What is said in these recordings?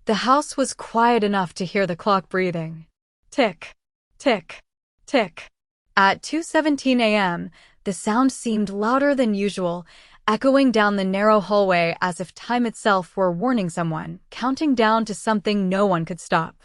The house was quiet enough to hear the clock breathing. Tick, tick, tick. At 2:17 a.m., the sound seemed louder than usual, echoing down the narrow hallway as if time itself were warning someone, counting down to something no one could stop.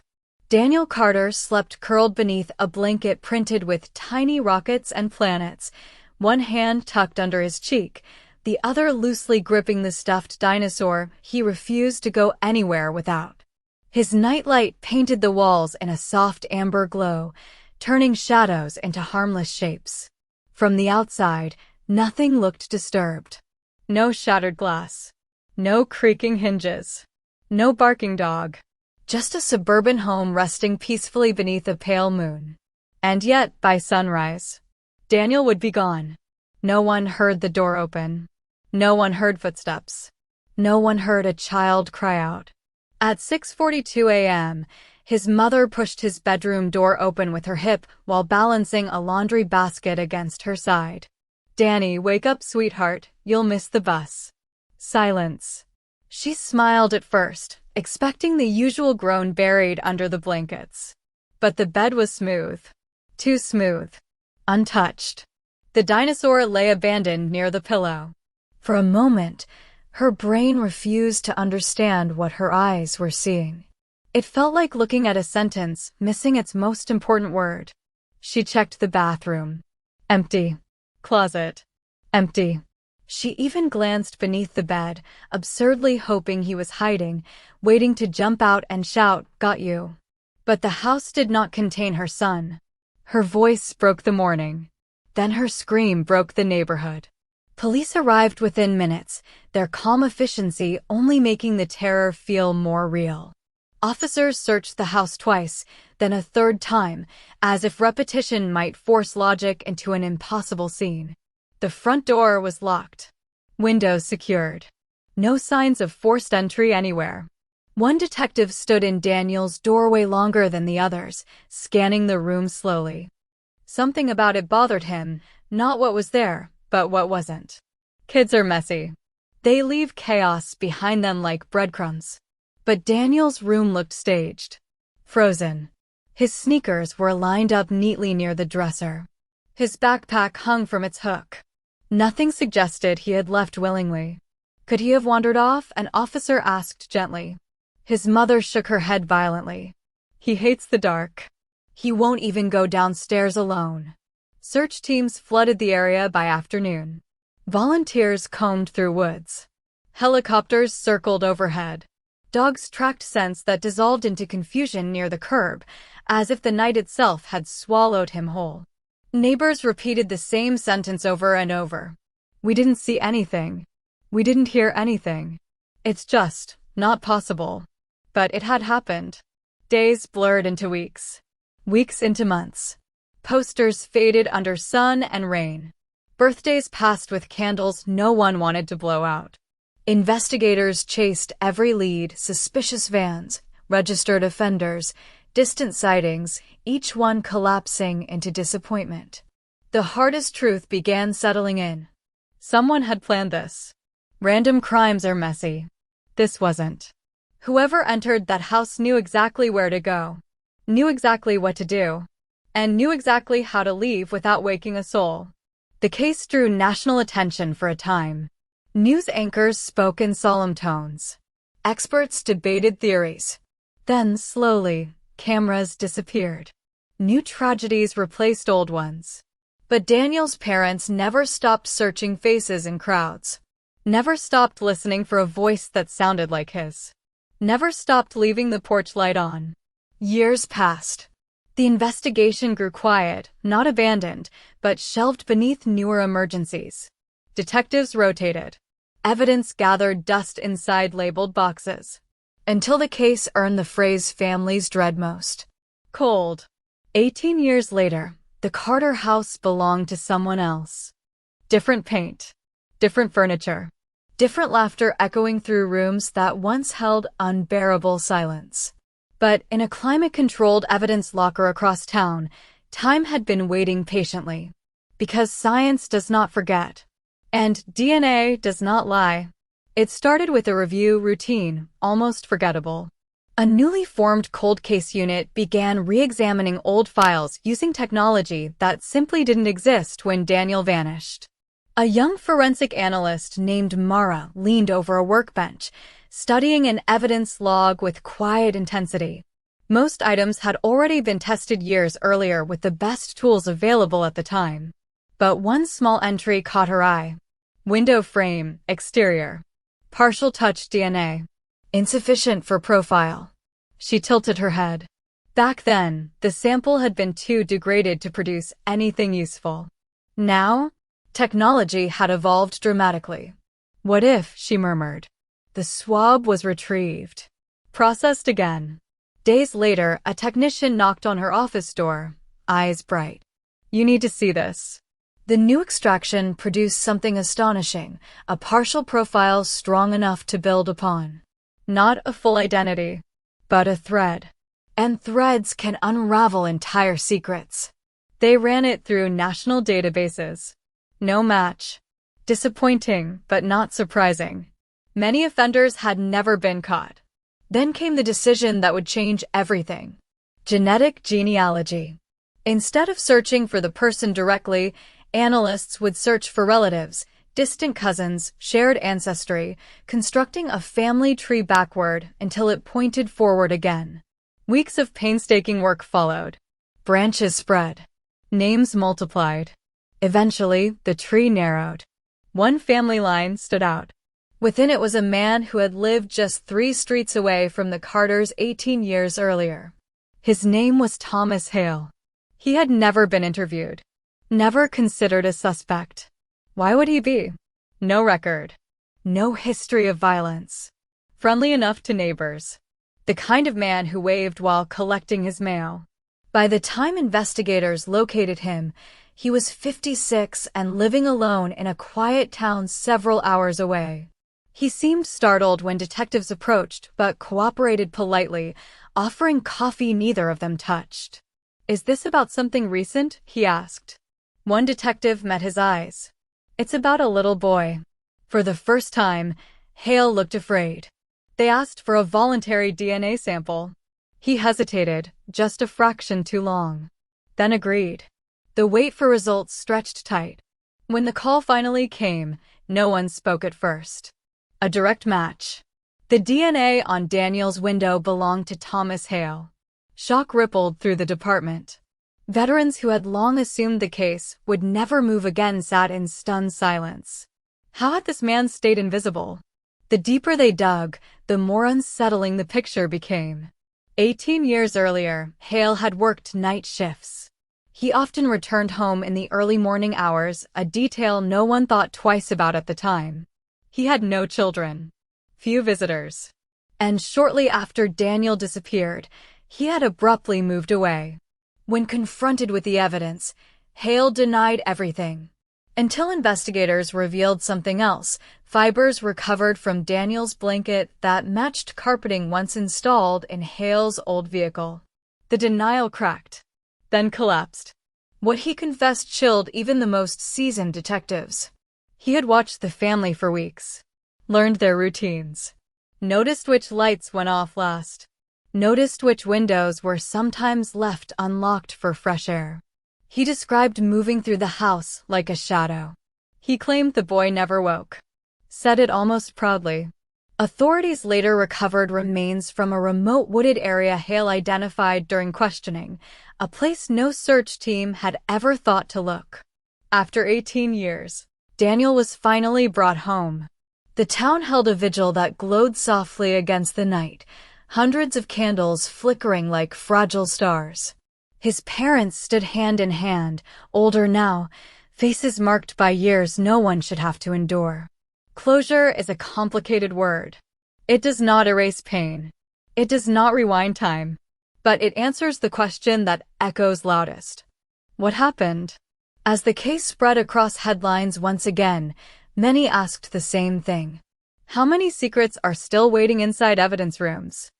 Daniel Carter slept curled beneath a blanket printed with tiny rockets and planets, one hand tucked under his cheek, the other loosely gripping the stuffed dinosaur he refused to go anywhere without. His nightlight painted the walls in a soft amber glow, turning shadows into harmless shapes. From the outside, nothing looked disturbed. No shattered glass. No creaking hinges. No barking dog. Just a suburban home resting peacefully beneath a pale moon. And yet, by sunrise, Daniel would be gone. No one heard the door open. No one heard footsteps. No one heard a child cry out. At 6:42 a.m., his mother pushed his bedroom door open with her hip while balancing a laundry basket against her side. "Danny, wake up, sweetheart. You'll miss the bus." Silence. She smiled at first, expecting the usual groan buried under the blankets. But the bed was smooth. Too smooth. Untouched. The dinosaur lay abandoned near the pillow. For a moment, her brain refused to understand what her eyes were seeing. It felt like looking at a sentence, missing its most important word. She checked the bathroom. Empty. Closet. Empty. She even glanced beneath the bed, absurdly hoping he was hiding, waiting to jump out and shout, "Got you." But the house did not contain her son. Her voice broke the morning. Then her scream broke the neighborhood. Police arrived within minutes, their calm efficiency only making the terror feel more real. Officers searched the house twice, then a third time, as if repetition might force logic into an impossible scene. The front door was locked. Windows secured. No signs of forced entry anywhere. One detective stood in Daniel's doorway longer than the others, scanning the room slowly. Something about it bothered him, not what was there, but what wasn't. Kids are messy. They leave chaos behind them like breadcrumbs. But Daniel's room looked staged. Frozen. His sneakers were lined up neatly near the dresser. His backpack hung from its hook. Nothing suggested he had left willingly. Could he have wandered off? An officer asked gently. His mother shook her head violently. He hates the dark. He won't even go downstairs alone. Search teams flooded the area by afternoon. Volunteers combed through woods. Helicopters circled overhead. Dogs tracked scents that dissolved into confusion near the curb, as if the night itself had swallowed him whole. Neighbors repeated the same sentence over and over. "We didn't see anything. We didn't hear anything. It's just not possible." But it had happened. Days blurred into weeks. Weeks into months. Posters faded under sun and rain. Birthdays passed with candles no one wanted to blow out. Investigators chased every lead, suspicious vans, registered offenders, distant sightings, each one collapsing into disappointment. The hardest truth began settling in. Someone had planned this. Random crimes are messy. This wasn't. Whoever entered that house knew exactly where to go, knew exactly what to do, and knew exactly how to leave without waking a soul. The case drew national attention for a time. News anchors spoke in solemn tones. Experts debated theories. Then, slowly, cameras disappeared. New tragedies replaced old ones. But Daniel's parents never stopped searching faces in crowds. Never stopped listening for a voice that sounded like his. Never stopped leaving the porch light on. Years passed. The investigation grew quiet, not abandoned, but shelved beneath newer emergencies. Detectives rotated. Evidence gathered dust inside labeled boxes. Until the case earned the phrase families dread most. Cold. 18 years later, the Carter house belonged to someone else. Different paint. Different furniture. Different laughter echoing through rooms that once held unbearable silence. But in a climate-controlled evidence locker across town, time had been waiting patiently. Because science does not forget. And DNA does not lie. It started with a review routine, almost forgettable. A newly formed cold case unit began re-examining old files using technology that simply didn't exist when Daniel vanished. A young forensic analyst named Mara leaned over a workbench, studying an evidence log with quiet intensity. Most items had already been tested years earlier with the best tools available at the time. But one small entry caught her eye. Window frame, exterior. Partial touch DNA. Insufficient for profile. She tilted her head. Back then, the sample had been too degraded to produce anything useful. Now, technology had evolved dramatically. What if, she murmured. The swab was retrieved. Processed again. Days later, a technician knocked on her office door, eyes bright. You need to see this. The new extraction produced something astonishing, a partial profile strong enough to build upon. Not a full identity, but a thread. And threads can unravel entire secrets. They ran it through national databases. No match. Disappointing, but not surprising. Many offenders had never been caught. Then came the decision that would change everything. Genetic genealogy. Instead of searching for the person directly, analysts would search for relatives, distant cousins, shared ancestry, constructing a family tree backward until it pointed forward again. Weeks of painstaking work followed. Branches spread. Names multiplied. Eventually, the tree narrowed. One family line stood out. Within it was a man who had lived just 3 streets away from the Carters 18 years earlier. His name was Thomas Hale. He had never been interviewed. Never considered a suspect. Why would he be? No record. No history of violence. Friendly enough to neighbors. The kind of man who waved while collecting his mail. By the time investigators located him, he was 56 and living alone in a quiet town several hours away. He seemed startled when detectives approached, but cooperated politely, offering coffee neither of them touched. Is this about something recent? He asked. One detective met his eyes. It's about a little boy. For the first time, Hale looked afraid. They asked for a voluntary DNA sample. He hesitated, just a fraction too long. Then agreed. The wait for results stretched tight. When the call finally came, no one spoke at first. A direct match. The DNA on Daniel's window belonged to Thomas Hale. Shock rippled through the department. Veterans who had long assumed the case would never move again sat in stunned silence. How had this man stayed invisible? The deeper they dug, the more unsettling the picture became. 18 years earlier, Hale had worked night shifts. He often returned home in the early morning hours, a detail no one thought twice about at the time. He had no children. Few visitors. And shortly after Daniel disappeared, he had abruptly moved away. When confronted with the evidence, Hale denied everything. Until investigators revealed something else, fibers recovered from Daniel's blanket that matched carpeting once installed in Hale's old vehicle. The denial cracked, then collapsed. What he confessed chilled even the most seasoned detectives. He had watched the family for weeks, learned their routines, noticed which lights went off last, noticed which windows were sometimes left unlocked for fresh air. He described moving through the house like a shadow. He claimed the boy never woke. Said it almost proudly. Authorities later recovered remains from a remote wooded area Hale identified during questioning, a place no search team had ever thought to look. After 18 years, Daniel was finally brought home. The town held a vigil that glowed softly against the night, hundreds of candles flickering like fragile stars. His parents stood hand in hand, older now, faces marked by years no one should have to endure. Closure is a complicated word. It does not erase pain. It does not rewind time. But it answers the question that echoes loudest. What happened? As the case spread across headlines once again, many asked the same thing. How many secrets are still waiting inside evidence rooms?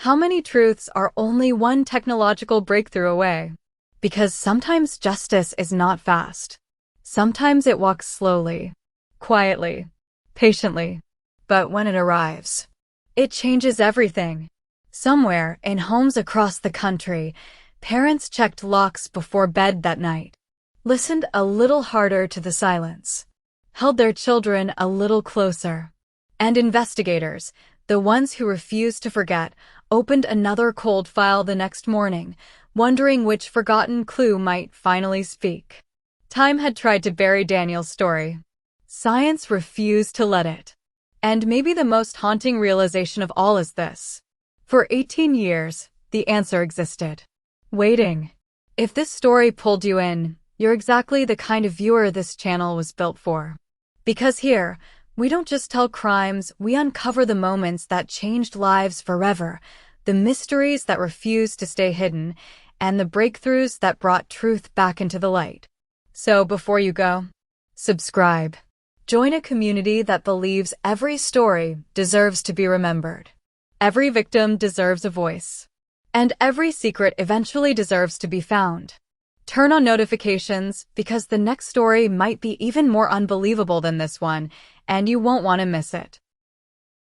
How many truths are only one technological breakthrough away? Because sometimes justice is not fast. Sometimes it walks slowly, quietly, patiently. But when it arrives, it changes everything. Somewhere, in homes across the country, parents checked locks before bed that night, listened a little harder to the silence, held their children a little closer. And investigators, the ones who refused to forget, opened another cold file the next morning, wondering which forgotten clue might finally speak. Time had tried to bury Daniel's story. Science refused to let it. And maybe the most haunting realization of all is this. For 18 years, the answer existed. Waiting. If this story pulled you in, you're exactly the kind of viewer this channel was built for. Because here, we don't just tell crimes, we uncover the moments that changed lives forever, the mysteries that refused to stay hidden, and the breakthroughs that brought truth back into the light. So before you go, subscribe. Join a community that believes every story deserves to be remembered. Every victim deserves a voice. And every secret eventually deserves to be found. Turn on notifications because the next story might be even more unbelievable than this one, and you won't want to miss it.